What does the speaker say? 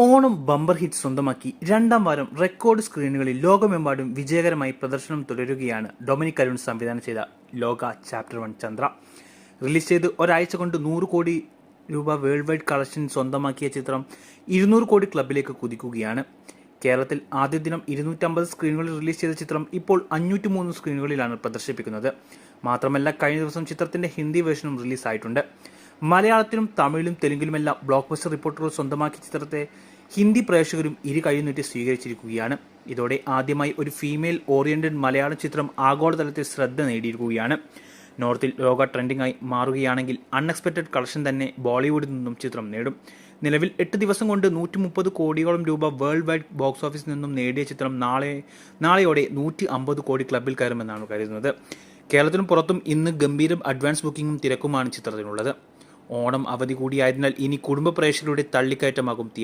Onam bumper hit സ്വന്തമാക്കി രണ്ടാം വാരം റെക്കോർഡ് സ്ക്രീനുകളിൽ ലോകമെമ്പാടും വിജയകരമായി പ്രദർശനം തുടരുകയാണ് ഡൊമിനിക് അരുൺ സംവിധാനം ചെയ്ത ലോക ചാപ്റ്റർ 1 ചന്ദ്ര. റിലീസ് ചെയ്ത് ഒരാഴ്ച കൊണ്ട് 100 കോടി രൂപ വേൾഡ് വൈഡ് കളക്ഷൻ സ്വന്തമാക്കിയ ചിത്രം 200 കോടി ക്ലബിലേക്ക് കുതിക്കുകയാണ്. കേരളത്തിൽ ആദ്യ ദിനം 250 സ്ക്രീനുകളിൽ റിലീസ് ചെയ്ത ചിത്രം ഇപ്പോൾ 503 സ്ക്രീനുകളിലാണ് പ്രദർശിപ്പിക്കുന്നത്. മാത്രമല്ല, കഴിഞ്ഞ ദിവസം ചിത്രത്തിന്റെ ഹിന്ദി വേർഷനും റിലീസായിട്ടുണ്ട്. മലയാളത്തിലും തമിഴിലും തെലുങ്കിലുമെല്ലാം ബ്ലോക്ക് ബസ്റ്റർ റിപ്പോർട്ടുകൾ സ്വന്തമാക്കിയ ചിത്രത്തെ ഹിന്ദി പ്രേക്ഷകരും ഇരു കൈനീട്ടി സ്വീകരിച്ചിരിക്കുകയാണ്. ഇതോടെ ആദ്യമായി ഒരു ഫീമെയിൽ ഓറിയന്റഡ് മലയാളം ചിത്രം ആഗോളതലത്തിൽ ശ്രദ്ധ നേടിയിരിക്കുകയാണ്. നോർത്തിൽ ലോക ട്രെൻഡിംഗായി മാറുകയാണെങ്കിൽ അൺഎക്സ്പെക്റ്റഡ് കളക്ഷൻ തന്നെ ബോളിവുഡിൽ നിന്നും ചിത്രം നേടും. നിലവിൽ 8 ദിവസം കൊണ്ട് 130 കോടിയോളം രൂപ വേൾഡ് വൈഡ് ബോക്സ് ഓഫീസിൽ നിന്നും നേടിയ ചിത്രം നാളെയോടെ 150 കോടി ക്ലബിൽ കയറുമെന്നാണ് കരുതുന്നത്. കേരളത്തിനും പുറത്തും ഇന്ന് ഗംഭീരം അഡ്വാൻസ് ബുക്കിംഗും തിരക്കുമാണ് ചിത്രത്തിനുള്ളത്. ഓണം അവധി കൂടിയായതിനാൽ ഇനി കുടുംബ പ്രേക്ഷകരുടെ തള്ളിക്കയറ്റമാകും തിയേറ്റർ